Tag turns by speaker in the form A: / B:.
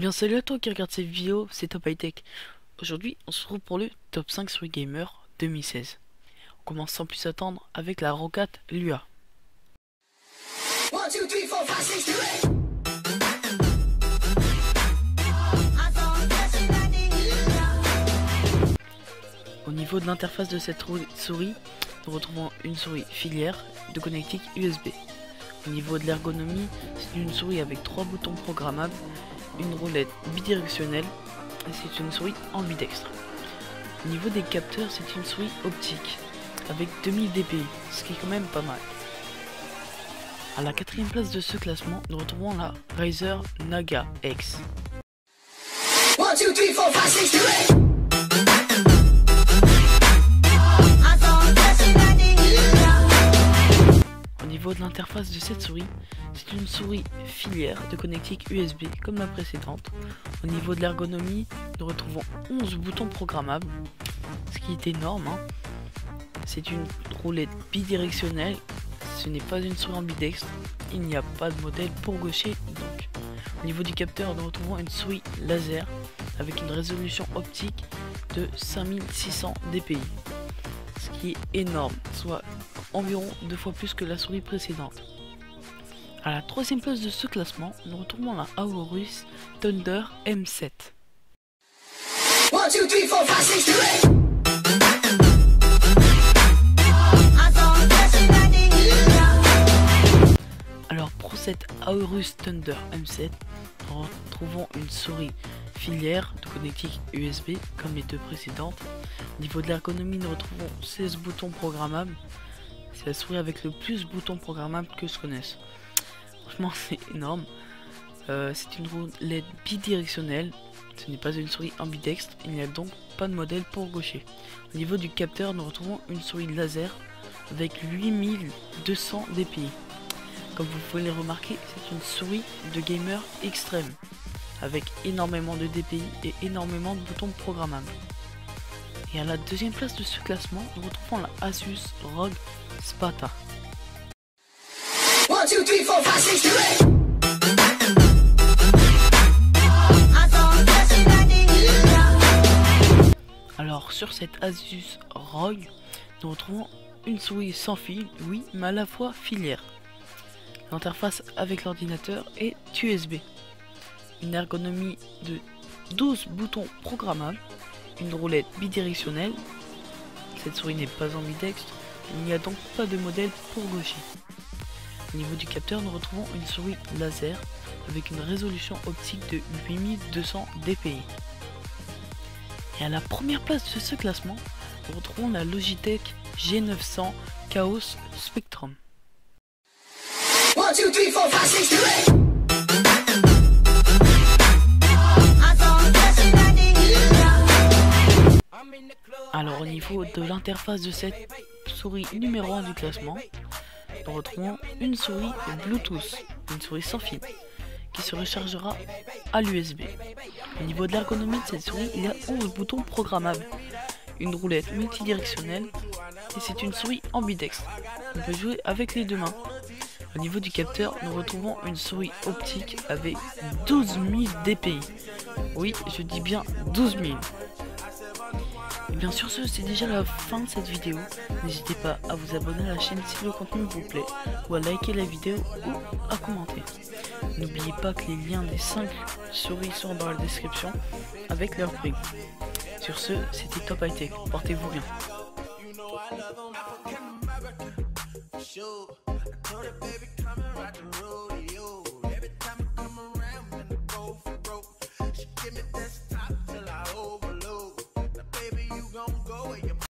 A: bien salut à toi qui regarde cette vidéo, c'est Top High Tech. Aujourd'hui on se retrouve pour le top 5 sur Gamer 2016. On commence sans plus attendre avec la Roccat Lua. Au niveau de l'interface de cette souris, nous retrouvons une souris filière de connectique USB. Au niveau de l'ergonomie, c'est une souris avec 3 boutons programmables, une roulette bidirectionnelle et c'est une souris ambidextre. Au niveau des capteurs, c'est une souris optique avec 2000 dpi, ce qui est quand même pas mal. À la 4ème place de ce classement, nous retrouvons la Razer Naga X. Au niveau de l'interface de cette souris, c'est une souris filière de connectique USB comme la précédente. Au niveau de l'ergonomie, nous retrouvons 11 boutons programmables, ce qui est énorme. C'est une roulette bidirectionnelle, ce n'est pas une souris ambidextre, il n'y a pas de modèle pour gaucher donc. Au niveau du capteur, nous retrouvons une souris laser avec une résolution optique de 5600 dpi, ce qui est énorme, soit environ 2 fois plus que la souris précédente. À la 3ème place de ce classement, nous retrouvons la Aorus Thunder M7. Alors pour cette Aorus Thunder M7, nous retrouvons une souris filière de connectique USB comme les deux précédentes. Au niveau de l'ergonomie, nous retrouvons 16 boutons programmables. C'est la souris avec le plus de boutons programmables que je connaisse. Franchement, c'est énorme. C'est une roulette bidirectionnelle. Ce n'est pas une souris ambidextre. Il n'y a donc pas de modèle pour gaucher. Au niveau du capteur, nous retrouvons une souris laser avec 8200 dpi. Comme vous pouvez le remarquer, c'est une souris de gamer extrême avec énormément de dpi et énormément de boutons programmables. Et à la 2ème place de ce classement, nous retrouvons la Asus ROG Spata. Alors sur cette Asus ROG, nous retrouvons une souris sans fil, oui, mais à la fois filière. L'interface avec l'ordinateur est USB. Une ergonomie de 12 boutons programmables, une roulette bidirectionnelle. Cette souris n'est pas ambidextre, il n'y a donc pas de modèle pour gaucher. Au niveau du capteur, nous retrouvons une souris laser avec une résolution optique de 8200 dpi. Et à la 1ère place de ce classement, nous retrouvons la Logitech G900 Chaos Spectrum. Alors au niveau de l'interface de cette souris numéro 1 du classement, nous retrouvons une souris Bluetooth, une souris sans fil, qui se rechargera à l'USB. Au niveau de l'ergonomie de cette souris, il y a 11 boutons programmables, une roulette multidirectionnelle et c'est une souris ambidextre. On peut jouer avec les deux mains. Au niveau du capteur, nous retrouvons une souris optique avec 12 000 dpi. Oui, je dis bien 12 000. Et bien sur ce, c'est déjà la fin de cette vidéo. N'hésitez pas à vous abonner à la chaîne si le contenu vous plaît, ou à liker la vidéo ou à commenter. N'oubliez pas que les liens des 5 souris sont dans la description avec leur prix. Sur ce, c'était Top High Tech. Portez-vous bien. Give me this top till I overload. Now, baby, you gon' go where your